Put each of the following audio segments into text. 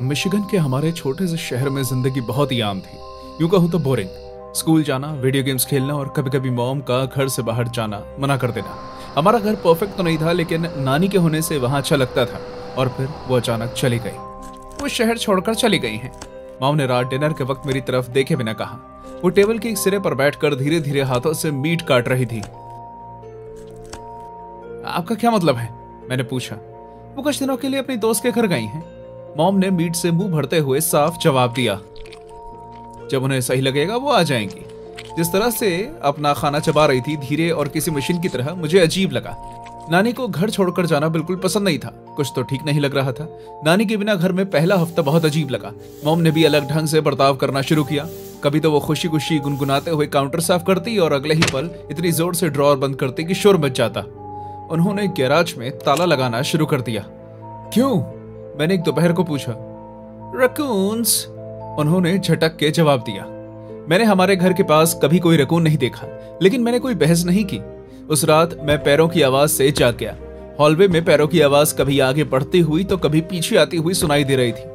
Michigan के हमारे छोटे से शहर में जिंदगी बहुत ही आम थी। यूं कहूं तो बोरिंग। स्कूल जाना, वीडियो गेम्स खेलना और कभी कभी मॉम का घर से बाहर जाना मना कर देना। हमारा घर परफेक्ट तो नहीं था, लेकिन नानी के होने से वहां अच्छा लगता था। और फिर वो अचानक चली गई। वो शहर छोड़कर चली गई हैं। मॉम ने रात डिनर के वक्त मेरी तरफ देखे बिना कहा। वो टेबल के एक सिरे पर बैठकर धीरे धीरे हाथों से मीट काट रही थी। आपका क्या मतलब है? मैंने पूछा। वो कुछ दिनों के लिए अपनी दोस्त के घर गई हैं। मॉम ने मीट से मुंह भरते हुए साफ जवाब दिया। जब उन्हें सही लगेगा वो आ जाएंगी। जिस तरह से अपना खाना चबा रही थी, धीरे और किसी मशीन की तरह, मुझे अजीब लगा। नानी को घर छोड़कर जाना बिल्कुल पसंद नहीं था। कुछ तो ठीक नहीं लग रहा था। नानी के बिना घर में पहला हफ्ता बहुत अजीब लगा। मॉम ने भी अलग ढंग से बर्ताव करना शुरू किया। कभी तो वो खुशी खुशी गुनगुनाते हुए काउंटर साफ करती और अगले ही पल इतनी जोर से ड्रॉअर बंद करती कि शोर मच जाता। उन्होंने गैराज में ताला लगाना शुरू कर दिया। क्यों? मैंने एक दोपहर को पूछा। रकून्स, उन्होंने झटक के जवाब दिया। मैंने हमारे घर के पास कभी कोई रकून नहीं देखा, लेकिन मैंने कोई बहस नहीं की। उस रात मैं पैरों की आवाज से जाग गया। हॉलवे में पैरों की आवाज कभी आगे बढ़ती हुई तो कभी पीछे आती हुई सुनाई दे रही थी।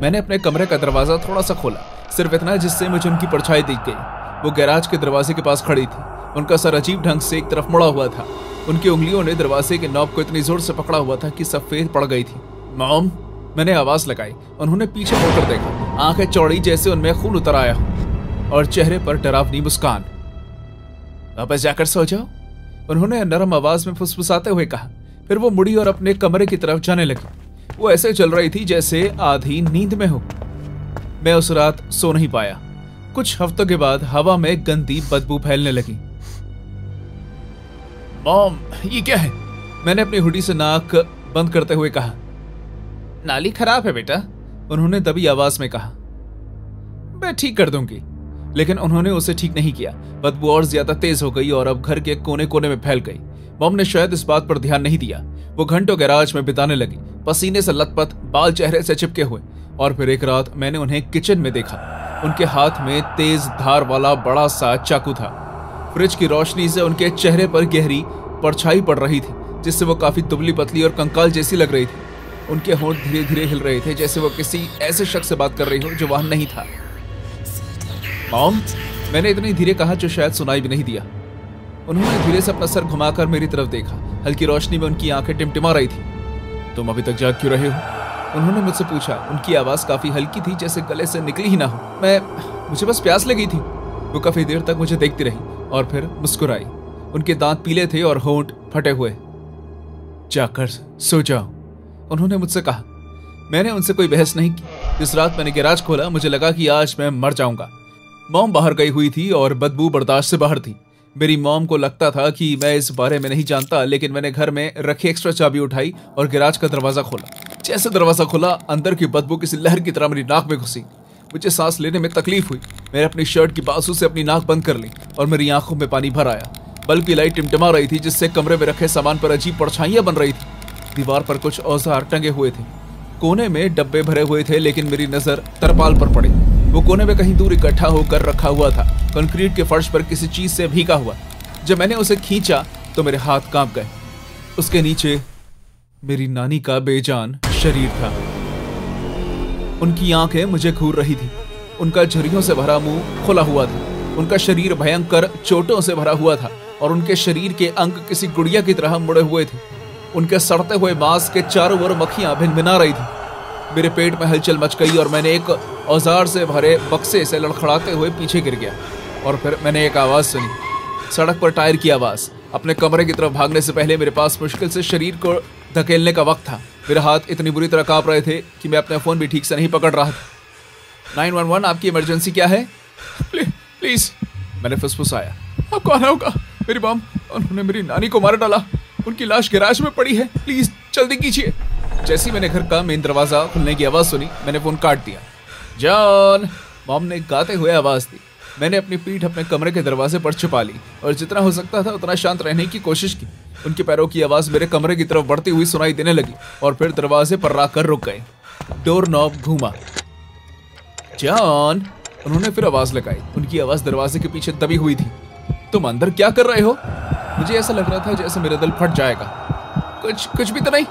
मैंने अपने कमरे का दरवाजा थोड़ा सा खोला, सिर्फ इतना जिससे मुझे उनकी परछाई दिख गई। वो गैराज के दरवाजे के पास खड़ी थी। उनका सर अजीब ढंग से एक तरफ मुड़ा हुआ था। उनकी उंगलियों ने दरवाजे के नॉब को इतनी जोर से पकड़ा हुआ था कि सफेद पड़ गई थी। मॉम, मैंने आवाज लगाई। उन्होंने पीछे मुड़कर देखा। आंखें चौड़ी जैसे उनमें खून उतर आया हो और चेहरे पर डरावनी मुस्कान। वापस जाकर सो जाओ, उन्होंने नरम आवाज में फुसफुसाते हुए कहा। फिर वो मुड़ी और अपने कमरे की तरफ जाने लगी। वो ऐसे चल रही थी जैसे आधी नींद में हो। मैं उस रात सो नहीं पाया। कुछ हफ्तों के बाद हवा में गंदी बदबू फैलने लगी। मॉम, ये क्या है? मैंने अपनी हुडी से नाक बंद करते हुए कहा। नाली खराब है बेटा, उन्होंने दबी आवाज में कहा। मैं ठीक कर दूंगी। लेकिन उन्होंने उसे ठीक नहीं किया। बदबू और ज्यादा तेज हो गई और अब घर के कोने कोने में फैल गई। मॉम ने शायद इस बात पर ध्यान नहीं दिया। वो घंटों गैराज में बिताने लगी, पसीने से लथपथ, बाल चेहरे से चिपके हुए। और फिर एक रात मैंने उन्हें किचन में देखा। उनके हाथ में तेज धार वाला बड़ा सा चाकू था। फ्रिज की रोशनी से उनके चेहरे पर गहरी परछाई पड़ रही थी, जिससे वो काफी दुबली पतली और कंकाल जैसी लग रही थी। उनके होंठ धीरे धीरे हिल रहे थे, जैसे वो किसी ऐसे शख्स से बात कर रही हो जो वहां नहीं था। मॉम, मैंने इतनी धीरे कहा जो शायद सुनाई भी नहीं दिया। उन्होंने धीरे से अपना सर घुमाकर मेरी तरफ देखा। हल्की रोशनी में उनकी आंखें टिमटिमा रही थी। तुम अभी तक जाग क्यों रहे हो? उन्होंने मुझसे पूछा। उनकी आवाज काफी हल्की थी, जैसे गले से निकली ही ना हो। मुझे बस प्यास लगी थी। वो काफी देर तक मुझे देखती रही और फिर मुस्कुराई। उनके दांत पीले थे और होंठ फटे हुए। जाकर सो जाओ, उन्होंने मुझसे कहा। मैंने उनसे कोई बहस नहीं की। जिस रात मैंने गैराज खोला, मुझे लगा कि आज मैं मर जाऊंगा। मॉम बाहर गई हुई थी और बदबू बर्दाश्त से बाहर थी। मेरी मॉम को लगता था कि मैं इस बारे में नहीं जानता, लेकिन मैंने घर में रखी एक्स्ट्रा चाबी उठाई और गैराज का दरवाजा खोला। जैसे दरवाजा खुला, अंदर की बदबू किसी लहर की तरह मेरी नाक में घुसी। मुझे सांस लेने में तकलीफ हुई। मैंने अपनी शर्ट की बाजू से अपनी नाक बंद कर ली और मेरी आंखों में पानी भर आया। बल्ब की लाइट टिमटिमा रही थी, जिससे कमरे में रखे सामान पर अजीब परछाइयां बन रही थी। दीवार पर कुछ औजार टंगे हुए थे। कोने में डब्बे भरे हुए थे, लेकिन मेरी नजर तरपाल पर पड़ी। वो कोने में कहीं दूर इकट्ठा होकर रखा हुआ था, कंक्रीट के फर्श पर किसी चीज से भीगा हुआ। जब मैंने उसे खींचा तो मेरे हाथ कांप गए। उसके नीचे मेरी नानी का बेजान शरीर था। उनकी आंखें मुझे घूर रही थी। उनका झुर्रियों से भरा मुंह खुला हुआ था। उनका शरीर भयंकर चोटों से भरा हुआ था और उनके शरीर के अंग किसी गुड़िया की तरह मुड़े हुए थे। उनके सड़ते हुए मांस के चारों ओर मक्खियां भिनभिना रही थी। मेरे पेट में हलचल मच गई और मैंने एक औजार से भरे बक्से से लड़खड़ाते हुए पीछे गिर गया। और फिर मैंने एक आवाज सुनी, सड़क पर टायर की आवाज। अपने कमरे की तरफ भागने से पहले मेरे पास मुश्किल से शरीर को धकेलने का वक्त था। मेरे हाथ इतनी बुरी तरह कांप रहे थे कि मैं अपना फोन भी ठीक से नहीं पकड़ रहा था। 911, आपकी इमरजेंसी क्या है? प्लीज, मैंने फुसफुसाया। अब कौन होगा? मेरी मॉम, उन्होंने मेरी नानी को मार डाला। उनकी लाश गैराज में पड़ी है। प्लीज जल्दी कीजिए। जैसे ही मैंने घर का मेन दरवाजा खुलने की आवाज सुनी, मैंने फोन काट दिया। जॉन, मॉम ने गाते हुए आवाज दी। मैंने अपनी पीठ अपने कमरे के दरवाजे पर छुपा ली और जितना हो सकता था उतना शांत रहने की कोशिश की। उनके पैरों की आवाज मेरे कमरे की तरफ बढ़ती हुई सुनाई देने लगी और फिर दरवाजे पर राकर रुक गए। डोर नॉब घूमा। जॉन, उन्होंने फिर आवाज लगाई। उनकी आवाज दरवाजे के पीछे दबी हुई थी। तुम अंदर क्या कर रहे हो? मुझे ऐसा लग रहा था जैसे मेरा दिल फट जाएगा। कुछ भी तो नहीं,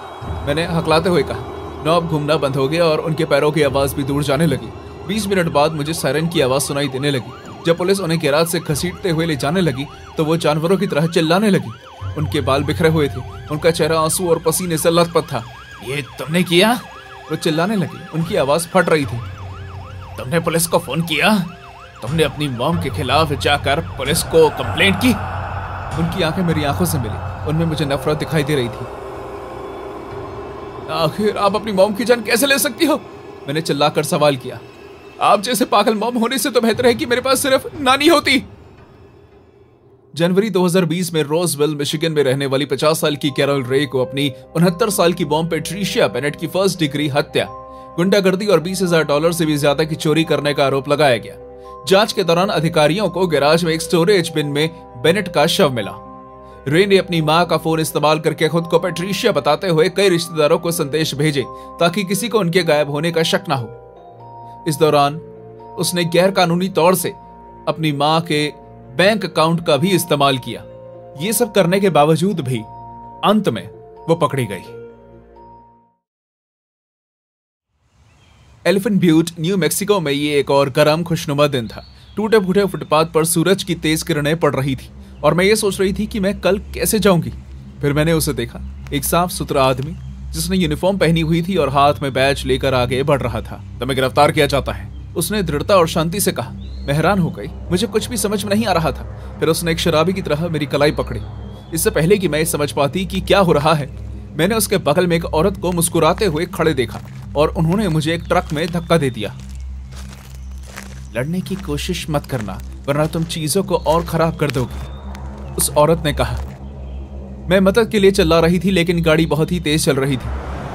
मैंने हकलाते हुए कहा। नॉब घूमना बंद हो गया और उनके पैरों की आवाज भी दूर जाने लगी। 20 मिनट बाद मुझे सायरन की आवाज सुनाई देने लगी। जब पुलिस उन्हें गैराज से घसीटते हुए ले जाने लगी तो वो जानवरों की तरह चिल्लाने लगी। उनके बाल बिखरे हुए थे, उनका चेहरा आंसू और पसीने से लथपथ था। ये तुमने किया? वो चिल्लाने लगी, उनकी आवाज फट रही थी। तुमने पुलिस को फोन किया? तुमने अपनी मॉम के खिलाफ जाकर पुलिस को कंप्लेंट की? उनकी आंखें मेरी आंखों से मिली, उनमें मुझे नफरत दिखाई दे रही थी। आखिर आप अपनी मॉम की जान कैसे ले सकती हो? मैंने चिल्लाकर सवाल किया। आप जैसे पागल मॉम होने से तो बेहतर है कि मेरे पास सिर्फ नानी होती। जनवरी 2020 में रोजवेल मिशिगन में रहने वाली 50 साल की कैरोल रे को अपनी 69 साल की मॉम पेट्रिशिया बेनेट की फर्स्ट डिग्री हत्या, गुंडागर्दी और $20,000 से भी ज्यादा की चोरी करने का आरोप लगाया गया। जांच के दौरान अधिकारियों को गैराज में एक स्टोरेज बिन में बेनेट का शव मिला। रे ने अपनी मां का फोन इस्तेमाल करके खुद को पेट्रिशिया बताते हुए कई रिश्तेदारों को संदेश भेजे ताकि किसी को उनके गायब होने का शक न हो। इस दौरान उसने गैर कानूनी तौर से अपनी मां के बैंक अकाउंट का भी इस्तेमाल किया। ये सब करने के बावजूद भी अंत में वो पकड़ी गई। एलिफेंट ब्यूट, न्यू मैक्सिको में ये एक और गर्म खुशनुमा दिन था। टूटे फूटे फुटपाथ पर सूरज की तेज किरणें पड़ रही थी और मैं ये सोच रही थी कि मैं कल कैसे जाऊंगी। फिर मैंने उसे देखा, एक साफ सुथरा आदमी जिसने यूनिफॉर्म पहनी हुई थी और हाथ में बैच लेकर आगे बढ़ रहा था। तुम्हें गिरफ्तार किया जाता है, उसने दृढ़ता और शांति से कहा। मैं हैरान हो गई, मुझे कुछ भी समझ में नहीं आ रहा था। फिर उसने एक शराबी की तरह मेरी कलाई पकड़ी। इससे पहले कि मैं समझ पाती कि क्या हो रहा है, मैंने उसके बगल में एक औरत को मुस्कुराते हुए खड़े देखा और उन्होंने मुझे एक ट्रक में धक्का दे दिया। लड़ने की कोशिश मत करना वरना तुम चीजों को और खराब कर दोगे, उस औरत ने कहा। मैं मदद के लिए चिल्ला रही थी लेकिन गाड़ी बहुत ही तेज चल रही थी।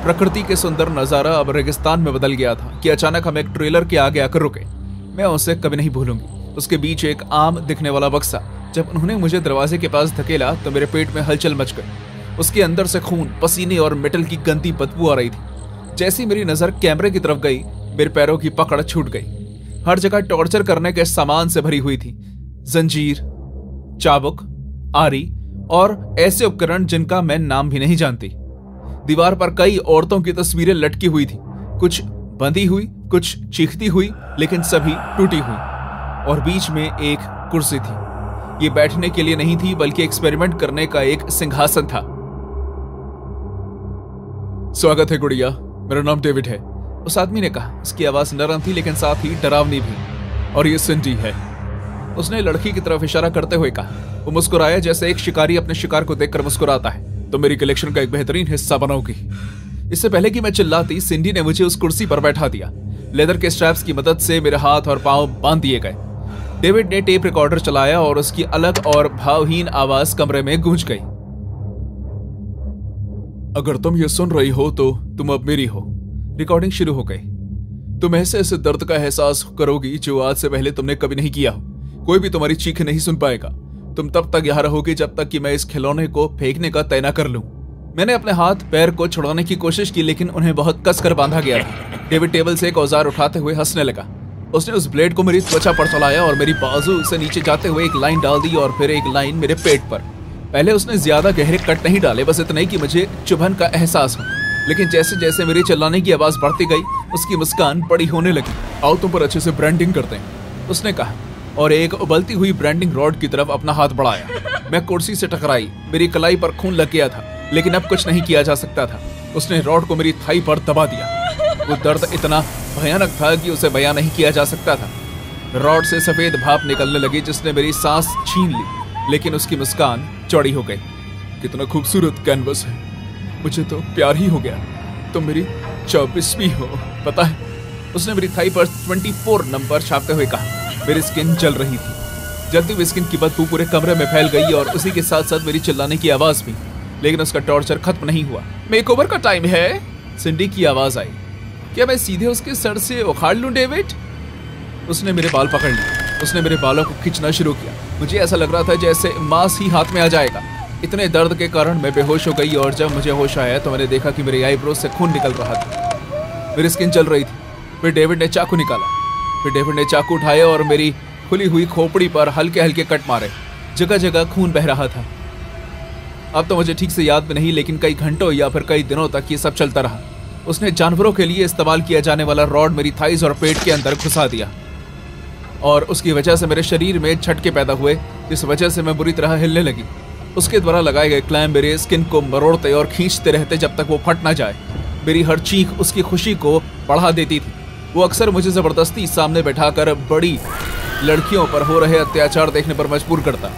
प्रकृति के सुंदर नजारा अब रेगिस्तान में बदल गया था कि अचानक हम एक ट्रेलर के आगे आकर रुके। मैं उसे कभी नहीं भूलूंगी। उसके बीच एक आम दिखने वाला बक्सा। जब उन्होंने मुझे दरवाजे के पास धकेला तो मेरे पेट में हलचल मच गई। उसके अंदर से खून, पसीने और मेटल की गंदी बदबू आ रही थी। जैसी मेरी नजर कैमरे की तरफ गई, मेरे पैरों की पकड़ छूट गई। हर जगह टॉर्चर करने के सामान से भरी हुई थी। जंजीर, चाबुक, आरी और ऐसे उपकरण जिनका मैं नाम भी नहीं जानती। दीवार पर कई औरतों की तस्वीरें लटकी हुई थी, कुछ बंधी हुई, कुछ चीखती हुई, लेकिन सभी टूटी हुई। और बीच में एक कुर्सी थी। ये बैठने के लिए नहीं थी बल्कि एक्सपेरिमेंट करने का एक सिंहासन था। स्वागत है गुड़िया, मेरा नाम डेविड है, उस आदमी ने कहा। उसकी आवाज नरम थी लेकिन साथ ही डरावनी भी। और ये सिंडी है, उसने लड़की की तरफ इशारा करते हुए कहा। वो मुस्कुराया जैसे एक शिकारी अपने शिकार को देखकर मुस्कुराता है। तो मेरी कलेक्शन का एक बेहतरीन हिस्सा बनोगी। इससे पहले कि मैं चिल्लाती, सिंडी ने मुझे उस कुर्सी पर बैठा दिया। लेदर के स्ट्रैप्स की मदद से मेरे हाथ और पांव बांध दिए गए। डेविड ने टेप रिकॉर्डर चलाया और उसकी अलग और भावहीन आवाज कमरे में गूंज गई। अगर तुम ये सुन रही हो तो तुम अब मेरी हो। रिकॉर्डिंग शुरू हो गई। तुम ऐसे ऐसे दर्द का एहसास करोगी जो आज से पहले तुमने कभी नहीं किया। कोई भी तुम्हारी चीखें नहीं सुन पाएगा। तुम तब तक यहाँ रहोगे जब तक कि मैं इस खिलौने को फेंकने का तय न कर लूं। मैंने अपने हाथ पैर को छुड़ाने की कोशिश की लेकिन उन्हें बहुत कसकर बांधा गया था। डेविड टेबल से एक औजार उठाते हुए हंसने लगा। उसने उस ब्लेड को मेरी त्वचा पर चलाया और मेरी बाजू से नीचे जाते हुए एक लाइन डाल दी और फिर एक लाइन मेरे पेट पर। पहले उसने ज्यादा गहरे कट नहीं डाले, बस इतना ही कि मुझे चुभन का एहसास हो। लेकिन जैसे जैसे मेरे चिल्लाने की आवाज बढ़ती गई, उसकी मुस्कान बड़ी होने लगी। आओ तुम पर अच्छे से ब्रांडिंग करते हैं, उसने कहा और एक उबलती हुई ब्रांडिंग रॉड की तरफ अपना हाथ बढ़ाया। मैं कुर्सी से टकराई, मेरी कलाई पर खून लग गया था लेकिन अब कुछ नहीं किया जा सकता था। उसने रॉड को मेरी थाई पर दबा दिया। वो दर्द इतना भयानक था कि उसे बयां नहीं किया जा सकता था। रॉड से सफेद भाप निकलने लगी जिसने मेरी सांस छीन ली, लेकिन उसकी मुस्कान चौड़ी हो गई। कितना खूबसूरत कैनवस है, मुझे तो प्यार ही हो गया। तुम मेरी 24वीं हो, पता है? उसने मेरी थाई पर 24 नंबर छापते हुए कहा। मेरी स्किन जल रही थी। जलती हुई स्किन की बदबू पूरे कमरे में फैल गई और उसी के साथ साथ मेरी चिल्लाने की आवाज भी। लेकिन उसका टॉर्चर खत्म नहीं हुआ। मेकओवर का टाइम है, सिंडी की आवाज आई। क्या मैं सीधे उसके सर से उखाड़ लूं डेविड? उसने मेरे बाल पकड़ लिए। उसने मेरे बालों को खींचना शुरू किया। मुझे ऐसा लग रहा था जैसे मांस ही हाथ में आ जाएगा। इतने दर्द के कारण मैं बेहोश हो गई और जब मुझे होश आया तो मैंने देखा कि मेरे आईब्रो से खून निकल रहा था। मेरी स्किन जल रही थी। फिर डेविड ने चाकू निकाला। फिर डेविड ने चाकू उठाया और मेरी खुली हुई खोपड़ी पर हल्के हल्के कट मारे। जगह जगह खून बह रहा था। अब तो मुझे ठीक से याद भी नहीं, लेकिन कई घंटों या फिर कई दिनों तक ये सब चलता रहा। उसने जानवरों के लिए इस्तेमाल किया जाने वाला रॉड मेरी थाइस और पेट के अंदर घुसा दिया और उसकी वजह से मेरे शरीर में झटके पैदा हुए, जिस वजह से मैं बुरी तरह हिलने लगी। उसके द्वारा लगाए गए क्लैम्प मेरे स्किन को मरोड़ते और खींचते रहते जब तक वो फट ना जाए। मेरी हर चीख उसकी खुशी को बढ़ा देती थी। वो अक्सर मुझे जबरदस्ती सामने बैठाकर बड़ी लड़कियों पर हो रहे अत्याचार देखने पर मजबूर करता।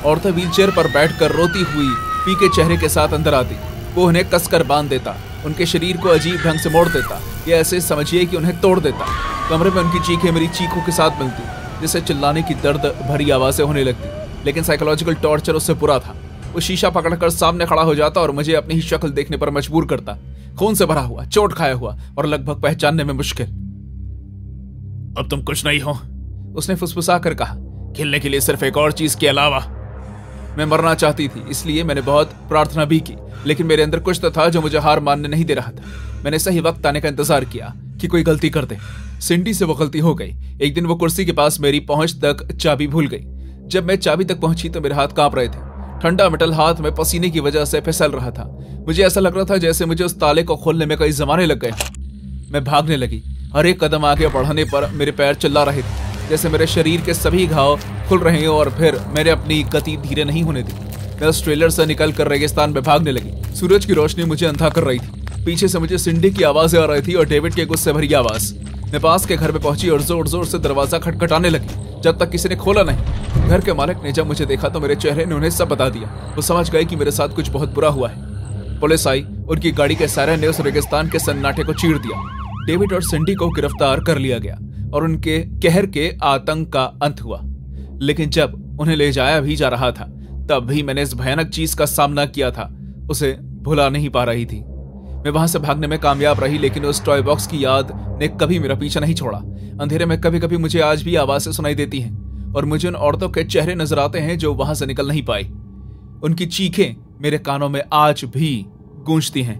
औरतें व्हीलचेयर पर बैठकर रोती हुई पीके चेहरे के साथ अंदर आती। वो उन्हें कसकर बांध देता, उनके शरीर को अजीब ढंग से मोड़ देता, या ऐसे समझिए कि उन्हें तोड़ देता। कमरे में उनकी चीखें मेरी चीखों के साथ मिलती, जिससे चिल्लाने की दर्द भरी आवाजें होने लगती। लेकिन साइकोलॉजिकल टॉर्चर उससे बुरा था। वो शीशा पकड़कर सामने खड़ा हो जाता और मुझे अपनी ही शक्ल देखने पर मजबूर करता, खून से भरा हुआ, चोट खाया हुआ और लगभग पहचानने में मुश्किल। अब तुम कुछ नहीं हो, उसने फुसफुसा कर कहा, खेलने के लिए सिर्फ एक और चीज के अलावा। मैं मरना चाहती थी, इसलिए मैंने बहुत प्रार्थना भी की, लेकिन मेरे अंदर कुछ तो था जो मुझे हार मानने नहीं दे रहा था। मैंने सही वक्त आने का इंतजार किया कि कोई गलती कर दे। सिंडी से वो गलती हो गई। एक दिन वो कुर्सी के पास मेरी पहुंच तक चाबी भूल गई। जब मैं चाबी तक पहुंची तो मेरे हाथ कांप रहे थे। ठंडा मेटल हाथ में पसीने की वजह से फिसल रहा था। मुझे ऐसा लग रहा था जैसे मुझे उस ताले को खोलने में कई जमाने लग गए। मैं भागने लगी। हर एक कदम आगे बढ़ने पर मेरे पैर चिल्ला रहे थे, जैसे मेरे शरीर के सभी घाव खुल रहे हैं और फिर मैंने अपनी गति धीरे नहीं होने दी। मैं उस ट्रेलर से निकलकर रेगिस्तान में भागने लगी। सूरज की रोशनी मुझे अंधा कर रही थी। पीछे से मुझे सिंडी की आवाजें आ रही थी और डेविड के गुस्से भरी आवाज। मैं पास के घर में पहुंची और जोर जोर से दरवाजा खटखटाने लगी, जब तक किसी ने खोला नहीं। घर के मालिक ने जब मुझे देखा तो मेरे चेहरे ने उन्हें सब बता दिया। वो समझ गए कि मेरे साथ कुछ बहुत बुरा हुआ है। पुलिस आई। उनकी गाड़ी के सायरन ने उस रेगिस्तान के सन्नाटे को चीर दिया। डेविड और सिंडी को गिरफ्तार कर लिया गया और उनके कहर के आतंक का अंत हुआ। लेकिन जब उन्हें ले जाया भी जा रहा था, तब भी मैंने इस भयानक चीज का सामना किया था, उसे भुला नहीं पा रही थी। मैं वहां से भागने में कामयाब रही, लेकिन उस टॉय बॉक्स की याद ने कभी मेरा पीछा नहीं छोड़ा। अंधेरे में कभी कभी मुझे आज भी आवाजें सुनाई देती हैं और मुझे उन औरतों के चेहरे नजर आते हैं जो वहां से निकल नहीं पाई। उनकी चीखें मेरे कानों में आज भी गूंजती हैं।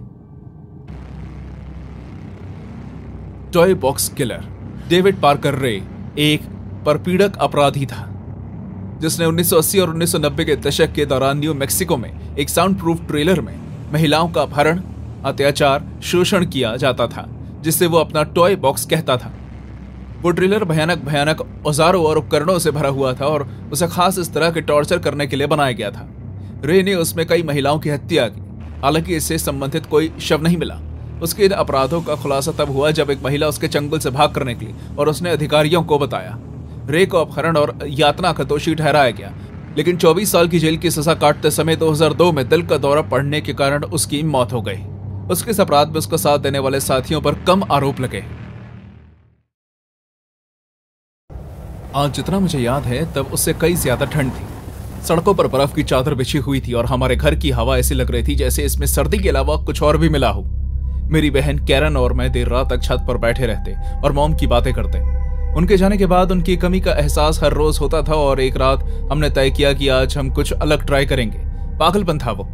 Toy box killer David Parker रे एक परपीड़क अपराधी था, जिसने 1980 और 1990 के दशक के दौरान न्यू मैक्सिको में एक साउंड प्रूफ ट्रेलर में महिलाओं का अपहरण, अत्याचार, शोषण किया जाता था, जिससे वो अपना टॉय बॉक्स कहता था। वो ट्रेलर भयानक भयानक औजारों और उपकरणों से भरा हुआ था और उसे खास इस तरह के टॉर्चर करने के लिए बनाया गया था। रे ने उसमें कई महिलाओं की हत्या की, हालांकि इससे संबंधित कोई शव नहीं मिला। उसके इन अपराधों का खुलासा तब हुआ जब एक महिला उसके चंगुल से भाग कर निकली और उसने अधिकारियों को बताया। रे को अपहरण और यातना का दोषी ठहराया गया, लेकिन 24 साल की जेल की सजा काटते समय 2002 में दिल का दौरा पड़ने के कारण उसकी मौत हो गई। उसके इस अपराध में उसका साथ देने वाले साथियों पर कम आरोप लगे। आज जितना मुझे याद है, तब उससे कई ज्यादा ठंड थी। सड़कों पर बर्फ की चादर बिछी हुई थी और हमारे घर की हवा ऐसी लग रही थी जैसे इसमें सर्दी के अलावा कुछ और भी मिला हो। मेरी बहन कैरन और मैं देर रात तक छत पर बैठे रहते और मॉम की बातें करते। उनके जाने के बाद उनकी कमी का एहसास हर रोज होता था और एक रात हमने तय किया कि आज हम कुछ अलग ट्राई करेंगे। पागलपन था वो।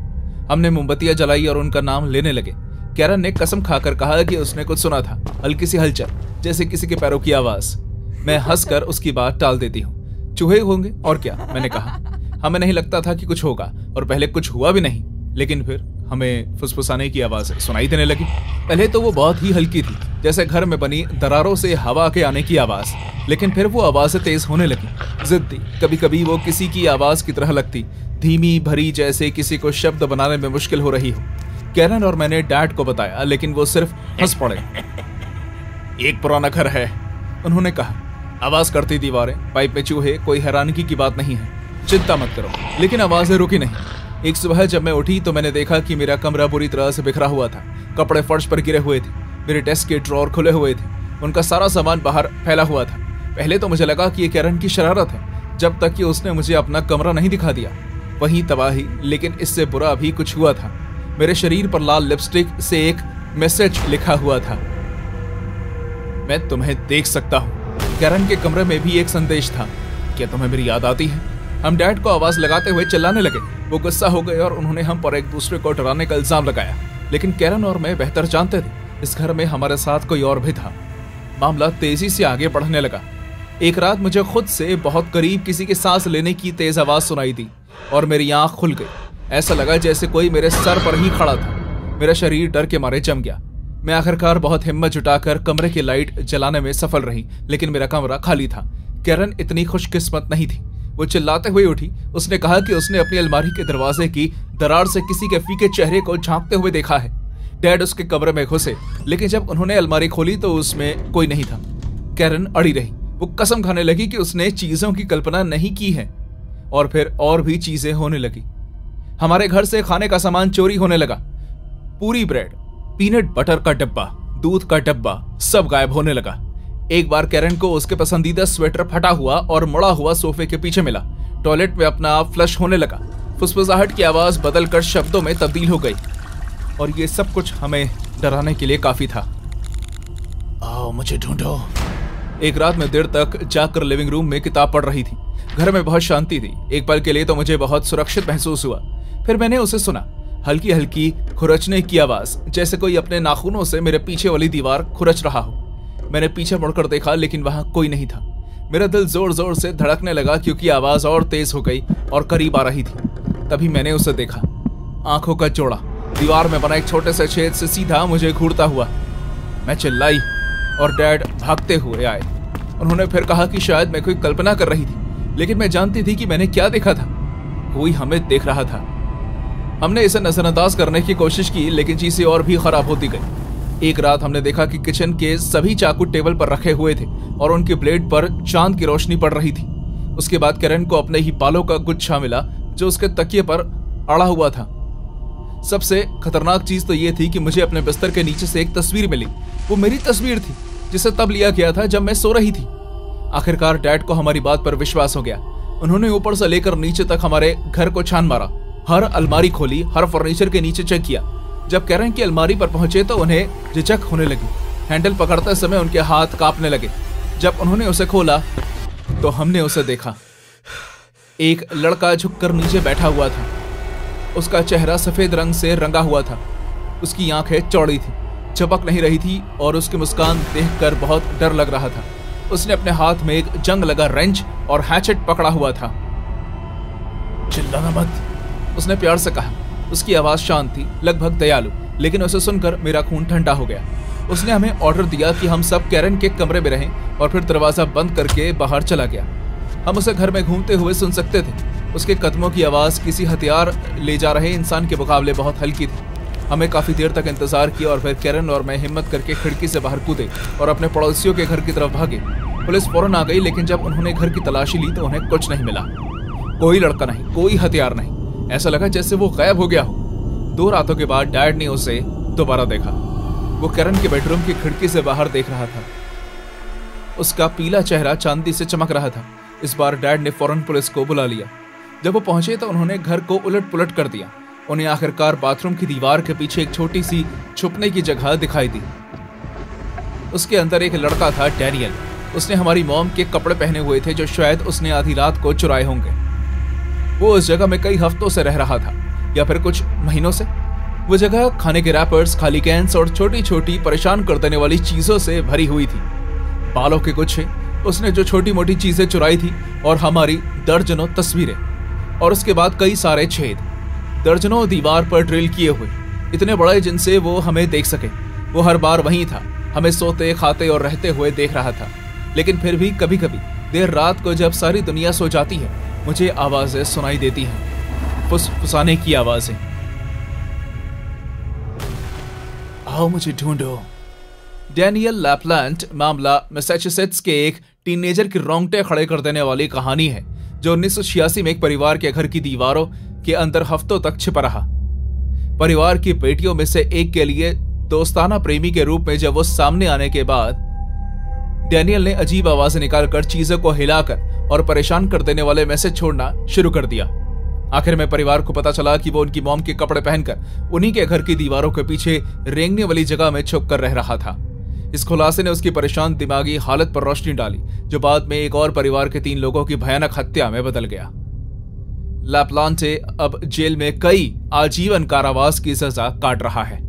हमने मोमबत्तियां जलाई और उनका नाम लेने लगे। कैरन ने कसम खाकर कहा कि उसने कुछ सुना था, हल्की सी हलचल, जैसे किसी के पैरों की आवाज। मैं हंसकर उसकी बात टाल देती हूँ। चूहे होंगे और क्या, मैंने कहा। हमें नहीं लगता था कि कुछ होगा और पहले कुछ हुआ भी नहीं, लेकिन फिर हमें फुसफुसाने की आवाज सुनाई देने लगी। पहले तो वो बहुत ही हल्की थी, जैसे घर में बनी दरारों से हवा के आने की आवाज, लेकिन फिर वो आवाजें तेज होने लगी, जिद्दी। कभी कभी वो किसी की आवाज की तरह लगती, धीमी भरी, जैसे किसी को शब्द बनाने में मुश्किल हो रही हो। कैरन और मैंने डैड को बताया, लेकिन वो सिर्फ हंस पड़े। एक पुराना घर है, उन्होंने कहा। आवाज करती दीवारें, पाइप में चूहे, कोई हैरानगी की बात नहीं है, चिंता मत करो। लेकिन आवाजें रुकी नहीं। एक सुबह जब मैं उठी तो मैंने देखा कि मेरा कमरा बुरी तरह से बिखरा हुआ था। कपड़े फर्श पर गिरे हुए थे, मेरे डेस्क के ड्रॉर खुले हुए थे, उनका सारा सामान बाहर फैला हुआ था। पहले तो मुझे लगा कि ये कैरन की शरारत है, जब तक कि उसने मुझे अपना कमरा नहीं दिखा दिया। वही तबाही, लेकिन इससे बुरा भी कुछ हुआ था। मेरे शरीर पर लाल लिपस्टिक से एक मैसेज लिखा हुआ था, मैं तुम्हें देख सकता हूँ। कैरन के कमरे में भी एक संदेश था, क्या तुम्हें मेरी याद आती है? हम डैड को आवाज लगाते हुए चिल्लाने लगे। वो गुस्सा हो गए और उन्होंने हम पर एक दूसरे को डराने का इल्जाम लगाया, लेकिन कैरन और मैं बेहतर जानते थे इस घर में हमारे साथ कोई और भी था। मामला तेजी से आगे बढ़ने लगा। एक रात मुझे खुद से बहुत करीब किसी के सांस लेने की तेज आवाज सुनाई दी और मेरी आंख खुल गई। ऐसा लगा जैसे कोई मेरे सर पर ही खड़ा था। मेरा शरीर डर के मारे जम गया। मैं आखिरकार बहुत हिम्मत जुटाकर कमरे की लाइट जलाने में सफल रही, लेकिन मेरा कमरा खाली था। कैरन इतनी खुशकिस्मत नहीं थी। वो चिल्लाते हुए उठी। उसने कहा कि उसने अपनी अलमारी के दरवाजे की दरार से किसी के फीके चेहरे को झांकते हुए देखा है। डैड उसके कमरे में घुसे, लेकिन जब उन्होंने अलमारी खोली तो उसमें कोई नहीं था। कैरन अड़ी रही। वो कसम खाने लगी कि उसने चीजों की कल्पना नहीं की है, और फिर और भी चीजें होने लगी। हमारे घर से खाने का सामान चोरी होने लगा। पूरी ब्रेड, पीनट बटर का डब्बा, दूध का डब्बा सब गायब होने लगा। एक बार कैरन को उसके पसंदीदा स्वेटर फटा हुआ और मुड़ा हुआ सोफे के पीछे मिला। टॉयलेट में अपना आप फ्लश होने लगा। फुसफुसाहट की आवाज बदलकर शब्दों में तब्दील हो गई, और ये सब कुछ हमें डराने के लिए काफी था। आओ मुझे ढूंढो। एक रात में देर तक जाकर लिविंग रूम में किताब पढ़ रही थी। घर में बहुत शांति थी। एक पल के लिए तो मुझे बहुत सुरक्षित महसूस हुआ। फिर मैंने उसे सुना, हल्की हल्की खुरचने की आवाज, जैसे कोई अपने नाखूनों से मेरे पीछे वाली दीवार खुरच रहा हो। मैंने पीछे मुड़कर देखा, लेकिन वहां कोई नहीं था। मेरा दिल जोर जोर से धड़कने लगा, क्योंकि आवाज और तेज हो गई और करीब आ रही थी। तभी मैंने उसे देखा, आंखों का जोड़ा दीवार में बना एक छोटे से छेद से सीधा मुझे घूरता हुआ। मैं चिल्लाई और डैड भागते हुए आए। उन्होंने फिर कहा कि शायद मैं कोई कल्पना कर रही थी, लेकिन मैं जानती थी कि मैंने क्या देखा था। कोई हमें देख रहा था। हमने इसे नजरअंदाज करने की कोशिश की, लेकिन चीजें और भी खराब होती गई। एक रात हमने देखा कि किचन के सभी चाकू टेबल पर रखे हुए थे और उनके ब्लेड पर चांद की रोशनी पड़ रही थी। उसके बाद कैरन को अपने ही बालों का गुच्छा मिला, जो उसके तकिए पर अड़ा हुआ था। सबसे खतरनाक चीज तो यह थी कि मुझे अपने बिस्तर के नीचे से एक तस्वीर मिली। वो मेरी तस्वीर थी, जिसे तब लिया गया था जब मैं सो रही थी। आखिरकार डैड को हमारी बात पर विश्वास हो गया। उन्होंने ऊपर से लेकर नीचे तक हमारे घर को छान मारा। हर अलमारी खोली, हर फर्नीचर के नीचे चेक किया। जब कैरन की अलमारी पर पहुंचे तो उन्हें झिझक होने लगी। हैंडल पकड़ते समय उनके हाथ कांपने लगे। जब उन्होंने उसे खोला तो हमने उसे देखा। एक लड़का झुककर नीचे बैठा हुआ था। उसका चेहरा सफेद रंग से रंगा हुआ था। उसकी आंखें चौड़ी थी, चपक नहीं रही थी, और उसकी मुस्कान देखकर बहुत डर लग रहा था। उसने अपने हाथ में एक जंग लगा रेंच और हैचेट पकड़ा हुआ था। चिल्लाना मत, उसने प्यार से कहा। उसकी आवाज शांत थी, लगभग दयालु, लेकिन उसे सुनकर मेरा खून ठंडा हो गया। उसने हमें ऑर्डर दिया कि हम सब कैरन के कमरे में रहें, और फिर दरवाजा बंद करके बाहर चला गया। हम उसे घर में घूमते हुए सुन सकते थे। उसके कदमों की आवाज किसी हथियार ले जा रहे इंसान के मुकाबले बहुत हल्की थी। हमें काफी देर तक इंतजार किया, और फिर कैरन और मैं हिम्मत करके खिड़की से बाहर कूदे और अपने पड़ोसियों के घर की तरफ भागे। पुलिस फौरन आ गई, लेकिन जब उन्होंने घर की तलाशी ली तो उन्हें कुछ नहीं मिला। कोई लड़का नहीं, कोई हथियार नहीं। ऐसा लगा जैसे वो गायब हो गया हो। 2 रातों के बाद डैड ने उसे दोबारा देखा। वो कैरन के बेडरूम की खिड़की से बाहर देख रहा था। उसका पीला चेहरा चांदी से चमक रहा था। इस बार डैड ने फौरन पुलिस को बुला लिया। जब वो पहुंचे तो उन्होंने घर को उलट पुलट कर दिया। उन्हें आखिरकार बाथरूम की दीवार के पीछे एक छोटी सी छुपने की जगह दिखाई दी। उसके अंदर एक लड़का था, डैनियल। उसने हमारी मॉम के कपड़े पहने हुए थे, जो शायद उसने आधी रात को चुराए होंगे। वो उस जगह में कई हफ्तों से रह रहा था, या फिर कुछ महीनों से। वो जगह खाने के रैपर्स, खाली कैंस और छोटी छोटी परेशान कर देने वाली चीजों से भरी हुई थी। बालों के गुच्छे, उसने जो छोटी मोटी चीजें चुराई थी, और हमारी दर्जनों तस्वीरें, और उसके बाद कई सारे छेद, दर्जनों दीवार पर ड्रिल किए हुए, इतने बड़े जिनसे वो हमें देख सके। वो हर बार वहीं था, हमें सोते, खाते और रहते हुए देख रहा था। लेकिन फिर भी कभी कभी देर रात को जब सारी दुनिया सो जाती है, मुझे आवाजें सुनाई देती हैं, फुसफुसाने की आवाजें। आओ मुझे ढूंढो। डैनियल लैपलैंड मामला मैसाचुसेट्स के एक टीनेजर की रोंगटे खड़े कर देने वाली कहानी है, जो 1986 में एक परिवार के घर की दीवारों के अंदर हफ्तों तक छिपा रहा। परिवार की बेटियों में से एक के लिए दोस्ताना प्रेमी के रूप में जब वो सामने आने के बाद डैनियल ने अजीब आवाजें निकालकर चीजों को हिलाकर और परेशान कर देने वाले मैसेज छोड़ना शुरू कर दिया। आखिर में परिवार को पता चला कि वो उनकी मॉम के कपड़े पहनकर उन्हीं के घर की दीवारों के पीछे रेंगने वाली जगह में छुप कर रह रहा था। इस खुलासे ने उसकी परेशान दिमागी हालत पर रोशनी डाली, जो बाद में एक और परिवार के 3 लोगों की भयानक हत्या में बदल गया। लैपलांटे अब जेल में कई आजीवन कारावास की सजा काट रहा है।